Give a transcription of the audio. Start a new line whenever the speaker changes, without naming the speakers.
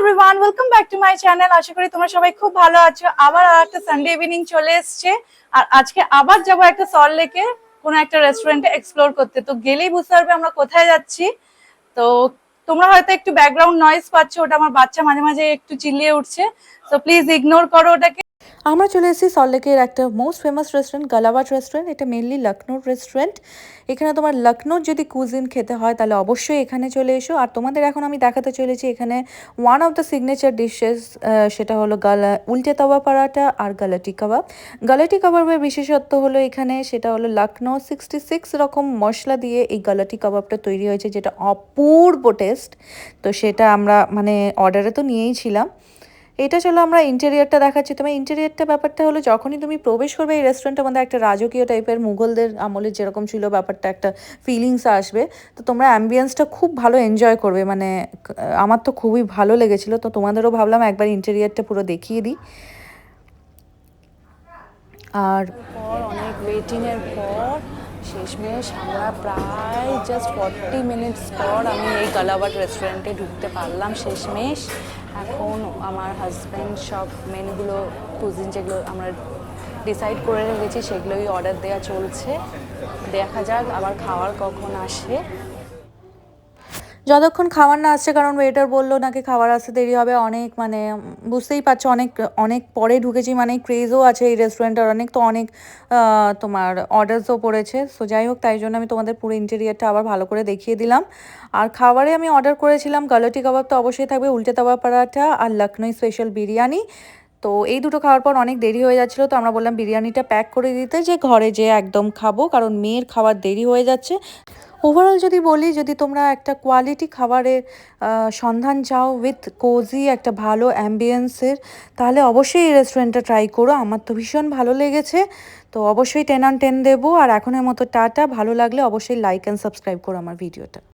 Everyone, welcome back to my channel. আশা করি তোমরা সবাই খুব ভালো আছো। আবার একটা সানডে ইভিনিং চলে এসছে, আর আজকে আবার যাবো একটা সল্টলেকে কোনো একটা রেস্টুরেন্টে এক্সপ্লোর করতে। তো গেলেই বুঝতে পারবে আমরা কোথায় যাচ্ছি। তো তোমরা হয়তো একটু ব্যাকগ্রাউন্ড নয়েজ পাচ্ছ, ওটা আমার বাচ্চা মাঝে মাঝে একটু চিল্লিয়ে উঠছে, তো প্লিজ ইগনোর করো ওটাকে।
আমরা চলে এসেছি সল্টলেকের একটা মোস্ট ফেমাস রেস্টুরেন্ট, গালাবাট রেস্টুরেন্ট। এটা মেনলি লখনৌর রেস্টুরেন্ট। এখানে তোমার লখনৌর যদি কুজিন খেতে হয় তাহলে অবশ্যই এখানে চলে এসো। আর তোমাদের এখন আমি দেখাতে চলেছি এখানে one of the signature dishes, সেটা হলো উল্টে তাওয়া পরাঠা আর গালাটি কাবাব। গালাটি কাবাবের বিশেষত্ব হলো এখানে, সেটা হলো লখনৌ 66 রকম মশলা দিয়ে এই গালাটি কাবাবটা তৈরি হয়েছে, যেটা অপূর্ব টেস্ট। তো সেটা আমরা মানে অর্ডারে তো নিয়েই ছিলাম। এটা চলো আমরা ইন্টেরিয়ারটা দেখাচ্ছি। তোমার ইন্টেরিয়ারটা ব্যাপারটা হলো, যখনই তুমি প্রবেশ করবে এই রেস্টুরেন্টের মধ্যে একটা রাজকীয় টাইপের, মুঘলদের আমলে যেরকম ছিল ব্যাপারটা, একটা ফিলিংস আসবে। তো তোমরা অ্যাম্বিয়েন্সটা খুব ভালো এনজয় করবে, মানে আমার তো খুবই ভালো লেগেছিলো। তো তোমাদেরও ভাবলাম একবার ইন্টেরিয়ারটা পুরো দেখিয়ে দিই। আর অনেক ওয়েটিংয়ের পর শেষমেশ আমরা প্রায় জাস্ট 40 মিনিটস পর আমি এই গালাবাট রেস্টুরেন্টে ঢুকতে পারলাম শেষমেশ। এখন আমার হাজব্যান্ড সব মেনুগুলো, কুজিন যেগুলো আমরা ডিসাইড করে রেখেছি সেগুলোই অর্ডার দেওয়া চলছে। দেখা যাক আবার খাওয়ার কখন আসে। যতক্ষণ খাবার না আসছে, কারণ ওয়েটার বললো নাকি খাবার আসতে দেরি হবে অনেক, মানে বুঝতেই পারছো অনেক অনেক পরে ঢুকেছি, মানে ক্রেজও আছে এই রেস্টুরেন্টের অনেক, তো অনেক তোমার অর্ডারসও পড়েছে। সো যাই হোক, তাই জন্য আমি তোমাদের পুরো ইন্টেরিয়ারটা আবার ভালো করে দেখিয়ে দিলাম। আর খাবারে আমি অর্ডার করেছিলাম গালাটি কাবাব তো অবশ্যই থাকবে, উল্টে তাওয়া পরাঠা আর লখনৌ স্পেশাল বিরিয়ানি। তো এই দুটো খাওয়ার পর অনেক দেরি হয়ে যাচ্ছিলো, তো আমরা বললাম বিরিয়ানিটা প্যাক করে দিতে, যে ঘরে যেয়ে একদম খাবো, কারণ মেয়ের খাবার দেরি হয়ে যাচ্ছে। ওভারঅল যদি বলি, যদি তোমরা একটা কোয়ালিটি খাবারের সন্ধান চাও উইথ কোজি একটা ভালো অ্যাম্বিয়েন্সের, তাহলে অবশ্যই এই রেস্টুরেন্টটা ট্রাই করো। আমার তো ভীষণ ভালো লেগেছে, তো অবশ্যই 10 on 10 দেবো। আর এখনের মতো টাটা। ভালো লাগলে অবশ্যই লাইক অ্যান্ড সাবস্ক্রাইব করো আমার ভিডিওটা।